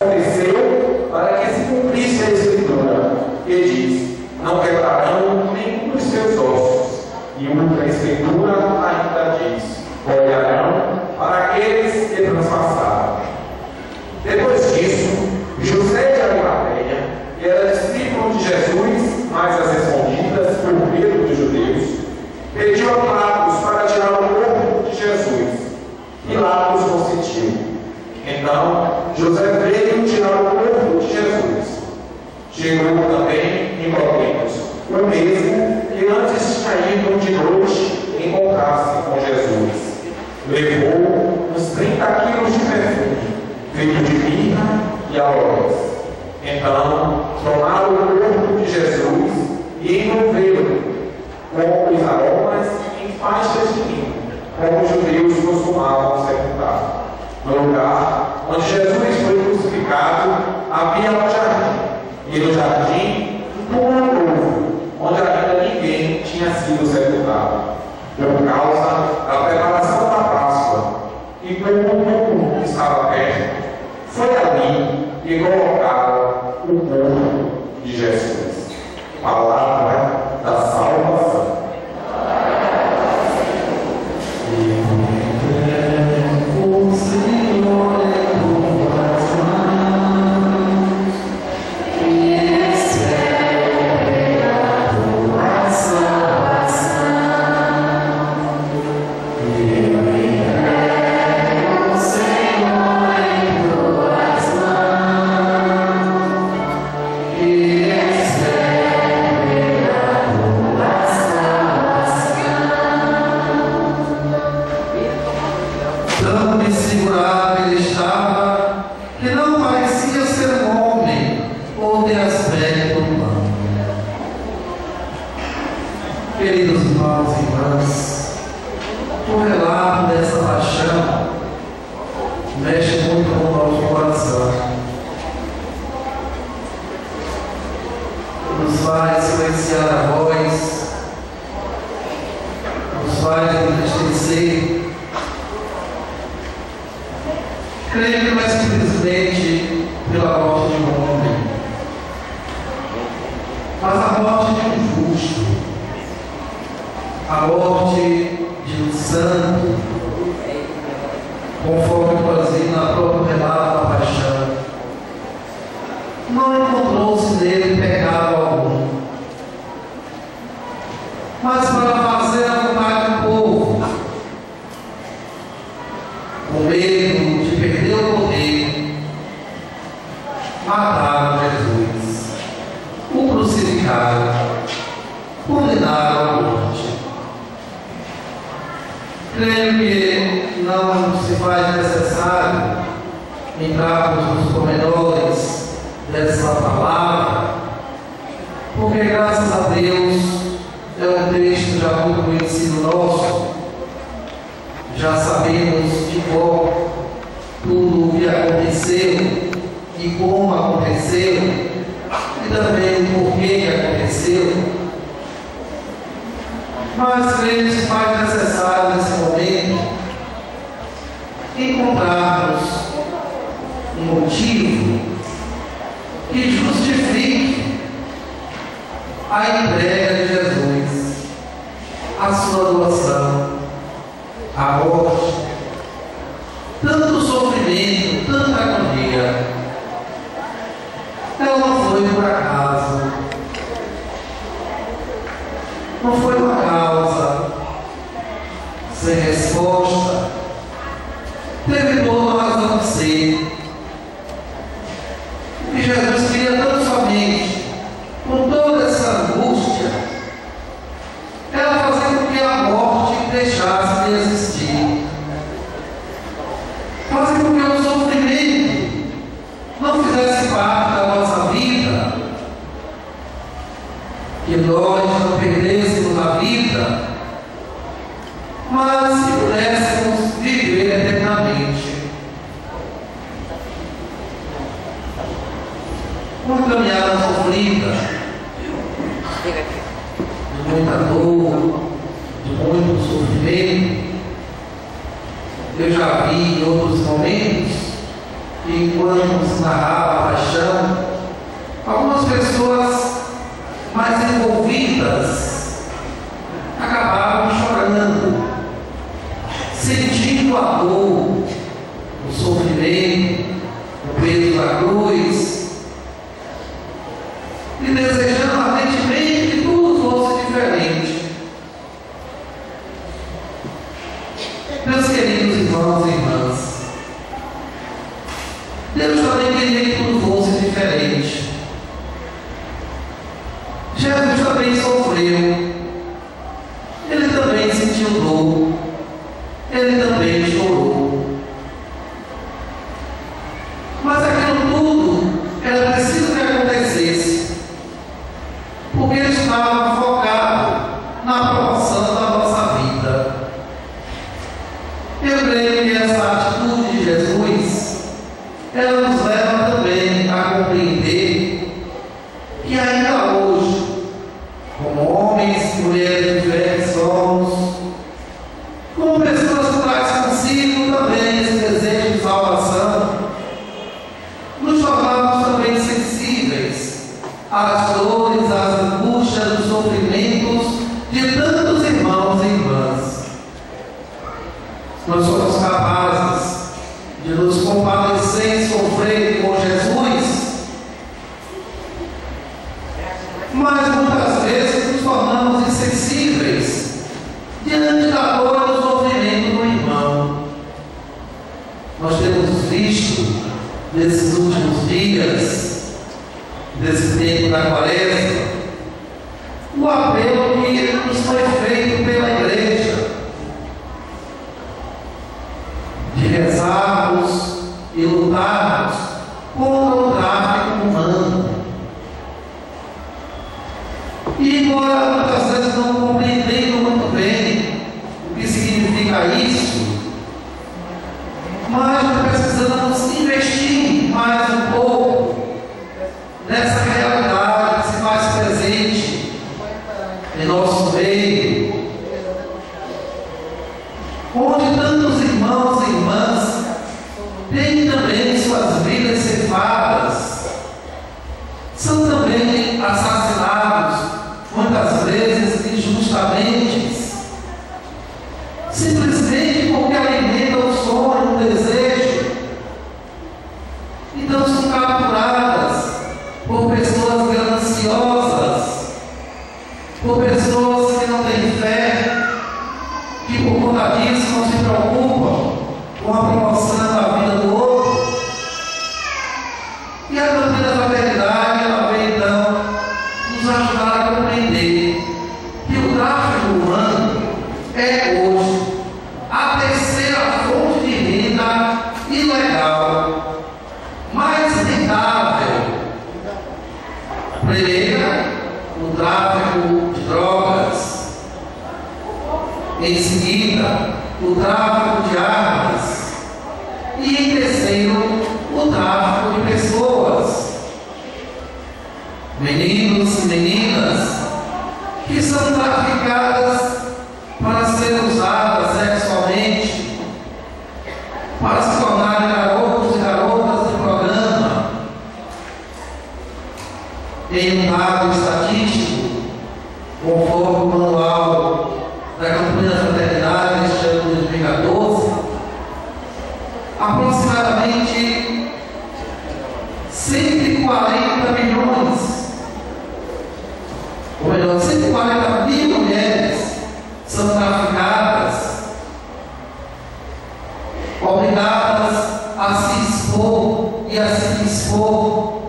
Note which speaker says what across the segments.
Speaker 1: aconteceu para que se cumprisse a Escritura, que diz: não quebrarão nenhum dos seus ossos. E outra Escritura ainda diz: olharão para aqueles que transpassaram. Depois disso, José de Arimateia, que era discípulo de Jesus, mas às escondidas por medo dos judeus, pediu a Pilatos para tirar o corpo de Jesus. Pilatos consentiu. Então, José veio tirar o corpo de Jesus. Chegou também Nicodemos, o mesmo que antes tinha ido de noite encontrar-se com Jesus. Levou uns 30 quilos de perfume, feito de mirra e aloés. Então, tomaram o corpo de Jesus e envolveram com os aromas em faixas de linho, como os judeus costumavam sepultar. No lugar onde Jesus foi crucificado, havia um jardim, e no jardim um túmulo novo, onde ainda ninguém tinha sido sepultado, por causa da preparação da Páscoa. E como o túmulo estava perto, foi ali que colocaram o corpo de Jesus. Palavra da salvação.
Speaker 2: Eu já vi em outros momentos que, enquanto se narrava a paixão, algumas pessoas mais envolvidas acabavam chorando, sentindo a dor, o sofrimento, o peso da cruz, e desejando ardentemente que tudo fosse diferente. Meus queridos irmãos e irmãs, Deus também queria que tudo fosse diferente. Jesus também sofreu, ele também sentiu dor, ele também chorou. Mas aquilo tudo era preciso que acontecesse, porque ele estava focado na aprovação da nossa vida. Eu creio que essa atitude de Jesus, ela nos leva também a compreender que ainda hoje, como homens e mulheres de fé que somos, como pessoas que trazem consigo também esse desejo de salvação, nos tornamos também sensíveis às dores, às angústias, dos sofrimentos de tantos irmãos e irmãs. Nós somos capazes de nos compadecer e sofrer com Jesus, mas muitas vezes nos tornamos insensíveis diante da dor e do sofrimento do irmão. Nós temos visto nesses últimos dias, desse tempo da Quaresma, o apelo que nos foi feito pela igreja de rezarmos e lutarmos contra o tráfico humano. E embora muitas vezes não compreendendo muito bem o que significa isso, mas nós precisamos investir mais um pouco nessa realidade que se faz presente em nosso meio, onde tantos irmãos e irmãs têm também suas vidas ceifadas, são também assassinados, muitas vezes injustamente, simplesmente porque alimentam o sonho, o desejo. Então são capturadas por pessoas gananciosas, por pessoas que não têm fé, que por conta disso não se preocupam com a promoção da vida do outro. E a doutrina da fraternidade, ela vem então nos ajudar a compreender que o tráfico humano é hoje a terceira fonte de renda ilegal mais rentável. Primeira, o tráfico de drogas. Em seguida, o tráfico de armas. E em terceiro, o tráfico de pessoas. Meninos e meninas que são traficadas para serem usadas sexualmente, para se tornarem garotos e garotas de programa. Em um dado estatístico, conforme o manual da campanha da fraternidade deste ano de 2014, aproximadamente 140 milhões, ou melhor, 140 mil mulheres são traficadas, obrigadas a se expor e a se dispor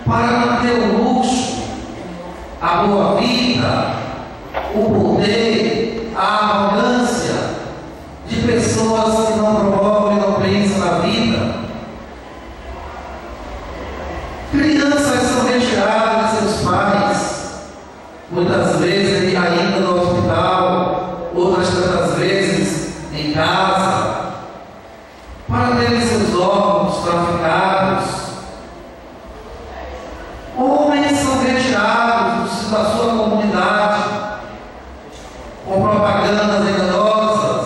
Speaker 2: para manter o luxo, a boa vida, o poder, a arrogância de pessoas que não promovem, não pensam na vida. Crianças são retiradas de seus pais, muitas vezes ainda no hospital, outras tantas vezes em casa, para terem seus órgãos traficados. Homens são retirados da sua comunidade com propagandas enganosas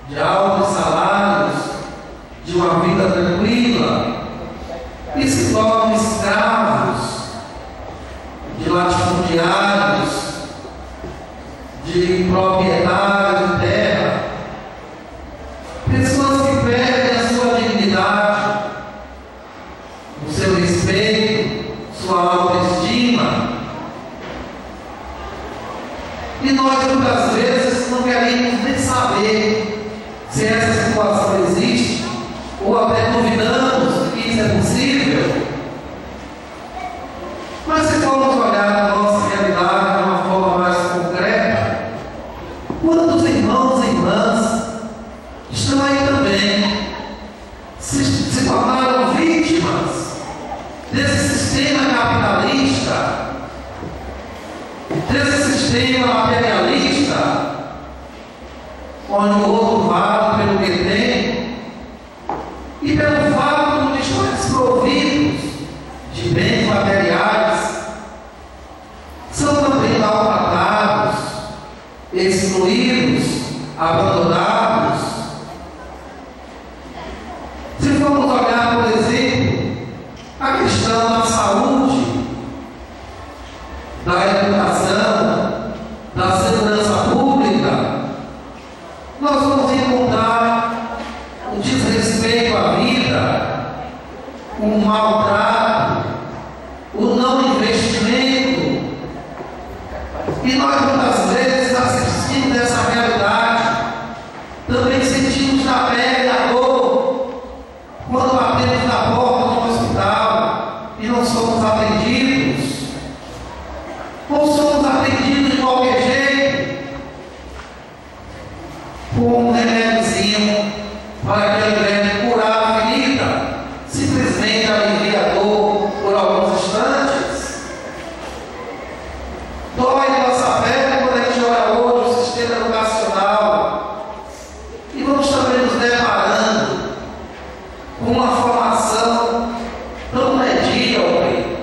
Speaker 2: de altos salários, de uma vida tranquila, e se tornam escravos de latifundiários, de proprietários de terra, pessoas que perdem a sua dignidade, o seu respeito, sua autoestima. E nós muitas vezes não queremos nem saber se essa situação existe, ou até duvidamos que isso é possível. Mas se formos olhar a nossa realidade de uma forma mais concreta, quantos irmãos e irmãs estão aí também, se tornaram vítimas desse sistema capitalista, desse sistema materialista, onde o outro vale pelo que tem, e pelo fato de estar desprovidos de bens materiais, são também maltratados, excluídos, abandonados. Se formos olhar, por exemplo, a questão da saúde, da educação, da segurança pública, nós vamos encontrar o desrespeito à vida, o maltrato, o não investimento. E nós muitas vezes assistimos dessa realidade, também sentimos na pele a dor quando batemos na porta do hospital e não somos atendidos, ou somos atendidos de qualquer jeito, com um remédiozinho para aquele médico curar a ferida, simplesmente alivia a dor por alguns instantes. Dói nossa pele quando a gente olha hoje o sistema educacional e vamos também nos deparando com uma formação tão medíocre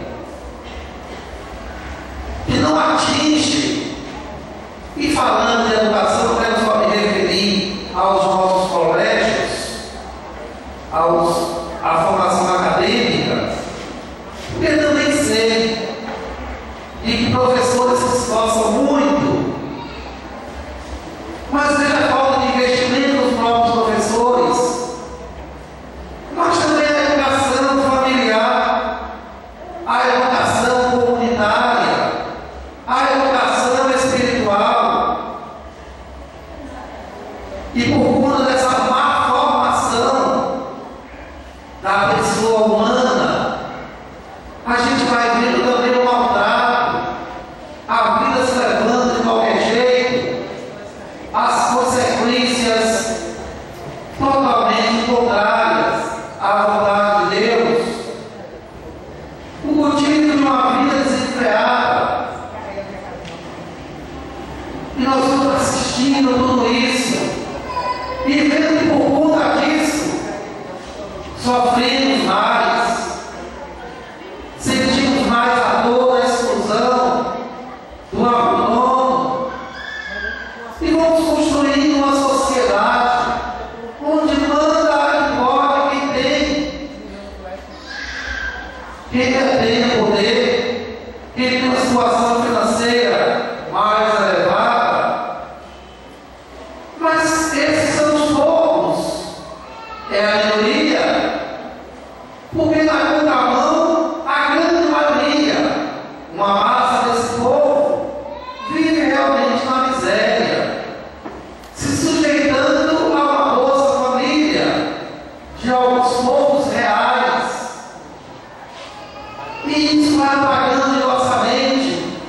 Speaker 2: que não atinge. E falando de educação, eu quero só me referir aos nossos colégios, à formação acadêmica, porque também sei de que professores se esforçam muito, mas veja a falta de investimento dos próprios professores, mas também a educação familiar, a educação comunitária, a educação espiritual. E por conta dessa má formação da pessoa humana, a gente vai vendo também o maltrato, a vida se levando de qualquer jeito, as consequências totalmente contrárias à vontade de Deus, o motivo de uma vida desenfreada. E nós estamos assistindo tudo isso e vendo que por conta disso sofremos mais, sentimos mais a dor da exclusão, do abandono, e vamos construindo uma sociedade onde manda e pode quem tem, quem detém poder, quem tem uma situação financeira mais elevada. Mas esses são os poucos, é a minoria, porque na contramão a grande maioria, uma massa desse povo, vive realmente na miséria, se sujeitando a uma Bolsa Família de alguns poucos reais, e isso vai apagando de nossa mente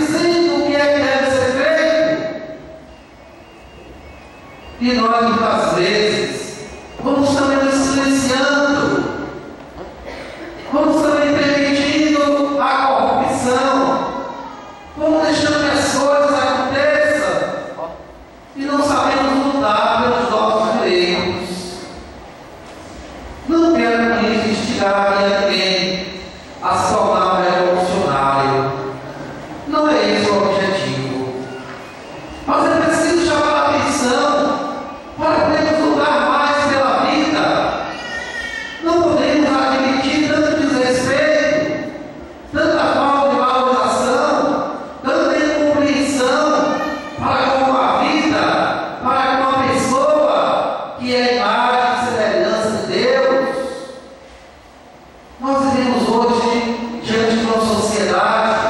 Speaker 2: dizendo o que é que deve ser feito. E nós, muitas vezes, vamos também nos silenciando, vamos também permitindo a corrupção, vamos deixando que as coisas aconteçam e não sabemos lutar pelos nossos direitos. Não quero com isso instigar a ninguém a se tornar um revolucionário. Não é esse o objetivo. Mas é preciso chamar a atenção para podermos lutar mais pela vida. Não podemos admitir tanto desrespeito, tanta falta de valorização, tanta incompreensão para com a vida, para com a pessoa que é a imagem e semelhança de Deus. Nós vivemos hoje diante de uma sociedade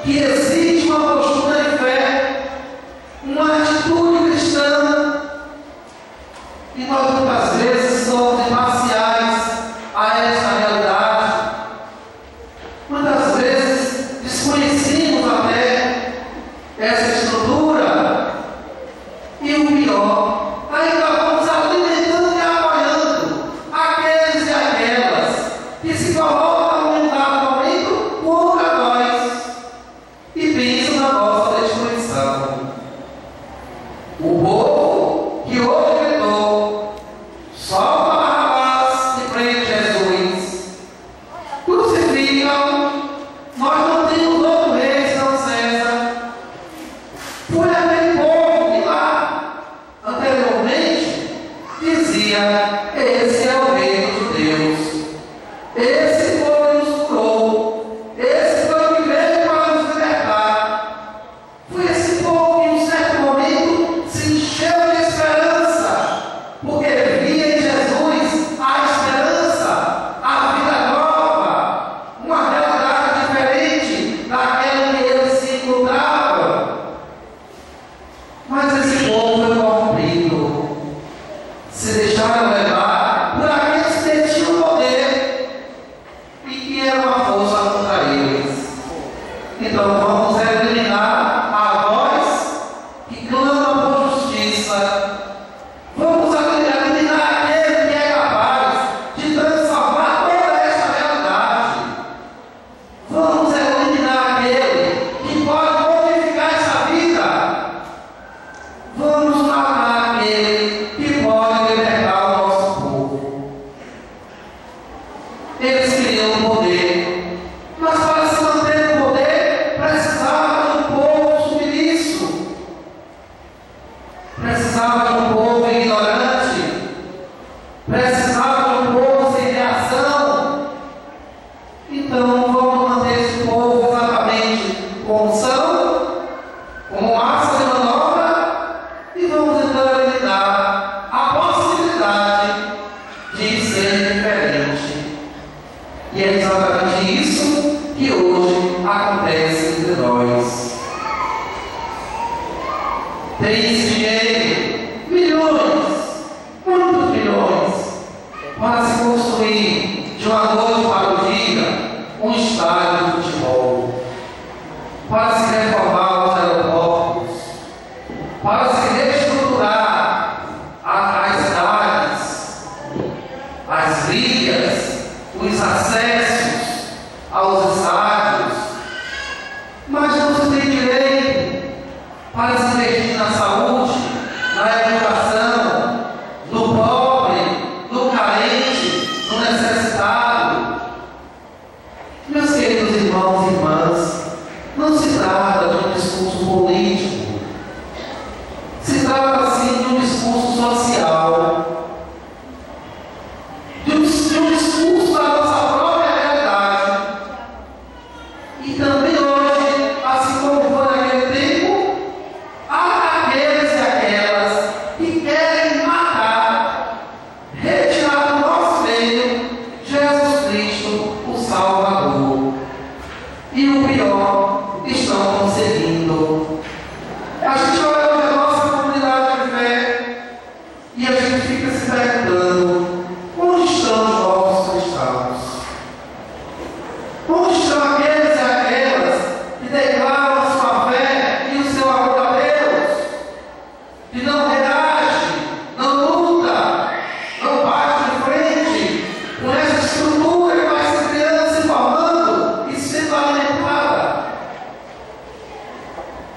Speaker 2: que exige uma postura de fé, uma atitude cristã, e nós muitas vezes somos imparciais a essa realidade. Muitas vezes desconhecemos até essa estrutura, e o pior, ainda vamos alimentando e apoiando aqueles e aquelas que se colocam em um dado momento contra nós e pensam na nossa destruição. O povo que hoje gritou: solta Barrabás e prende Jesus, crucificam, nós não temos outro rei senão César. Foi aquele povo que lá anteriormente dizia: esse é o rei dos judeus, esse foi que nos curou, esse foi o que veio para nos libertar. Foi esse povo que em um certo momento se encheu de esperança, porque via em Jesus a esperança, a vida nova, uma realidade diferente daquela que eles se encontravam. Mas esse povo foi corrompido, se deixaram levar por aqueles que detinham o poder e que era uma força contra eles. Então vamos eliminar a voz que clama por justiça. Vamos eliminar aquele que é capaz de transformar toda essa realidade. Vamos eliminar aquele que pode modificar essa vida. Vamos matar aquele que pode libertar o nosso povo. Eles queriam poder, mas para se manter no poder precisava de um povo submisso, precisava de um povo ignorante, precisava de um povo sem reação. Então vamos manter esse povo exatamente como são, como massa de manobra, e vamos então eliminar a possibilidade de ser diferente. E é exatamente isso que hoje acontece entre nós. Tem-se dinheiro, milhões, muitos milhões, para se construir de uma noite para o dia um estádio de futebol, para se reformar os aeroportos, para se reestruturar as cidades, as vias, os acessos aos estádios. Mas não se tem direito para se investir na saúde,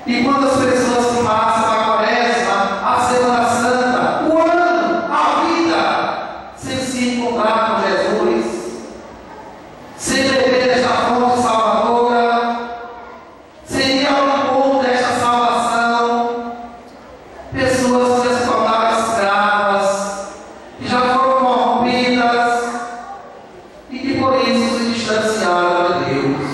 Speaker 2: E quando as pessoas que passam a Quaresma, a Semana Santa, o ano, a vida, sem se encontrar com Jesus, sem beber desta fonte salvadora, sem ir ao encontro desta salvação, pessoas que já se tornaram escravas, que já foram corrompidas e que por isso se distanciaram de Deus,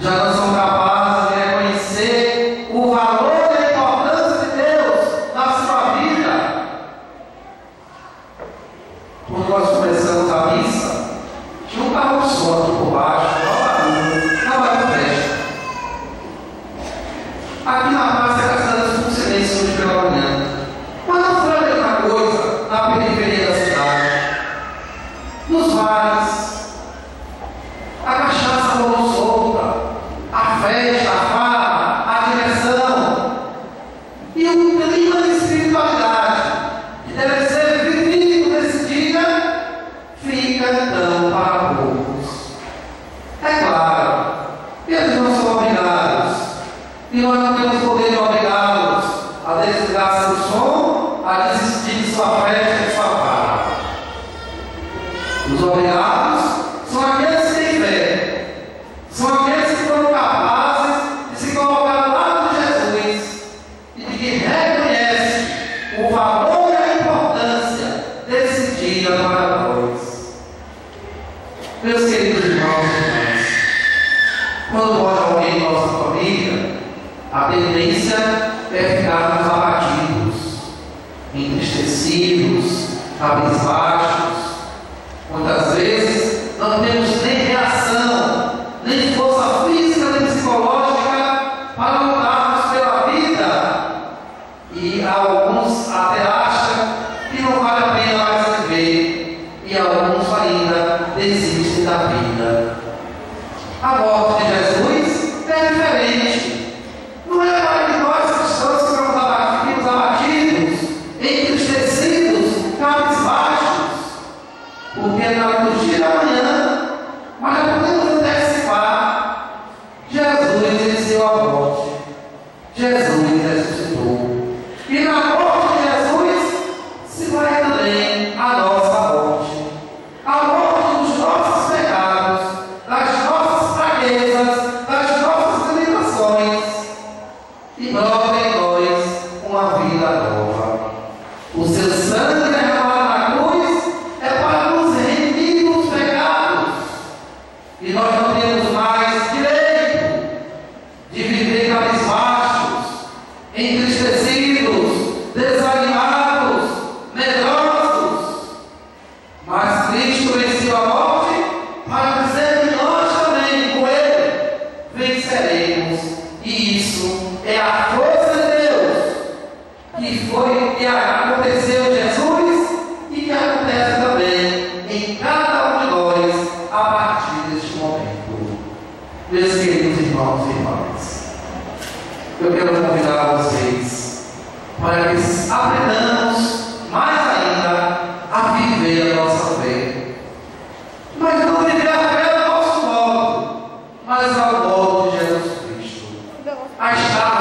Speaker 2: já não são capazes de reconhecer o valor e a importância de Deus na sua vida. Quando nós começamos a missa, tinha um carro de som aqui por baixo, não era festa. Aqui na praça é Castanhas com silêncio hoje pela manhã. Mas não foi a mesma coisa na periferia da cidade. Nos bares, a cachaça rolou solta, a festa, a farra, a diversão e o clima de espiritualidade que deve ser vivido nesse dia fica então para poucos. É claro, eles não são obrigados e nós não temos poder de obrigá-los a desligar seu som, a desistir de sua festa e de sua farra. Os obrigados são aqueles que têm fé, são aqueles que foram capazes de se colocar ao lado de Jesus e de que reconhecem o valor e a importância desse dia para nós. Meus queridos irmãos e irmãs, quando morre alguém em nossa família, a tendência é ficarmos abatidos, entristecidos, cabisbaixos. Muitas vezes não temos nem reação, nem força física nem psicológica para lutarmos pela vida. E alguns até acham que não vale a pena mais viver. E alguns ainda desistem da vida. A morte de Jesus é diferente. Não é para que nós cristãos ficamos abatidos, entristecidos, cabisbaixos. Porque na liturgia da manhã nós já podemos antecipar: Jesus venceu a morte, Jesus ressuscitou, e na morte de Jesus se vai também a nossa morte, a morte dos nossos pecados, das nossas fraquezas, das nossas limitações, e brota em nós uma vida nova. O seu sangue derramado na cruz é para nos remir dos pecados. E nós não temos mais direito de viver cabisbaixos, entristecidos, desanimados, medrosos. Mas Cristo venceu a morte para dizer que nós também, com Ele, venceremos. E isso é a força de Deus, que foi que aconteceu em Jesus e que acontece também em cada um de nós a partir deste momento. Meus queridos irmãos e irmãs, eu quero convidar vocês para que aprendamos mais ainda a viver a nossa fé. Mas não viver a fé do nosso modo, mas ao modo de Jesus Cristo. A estar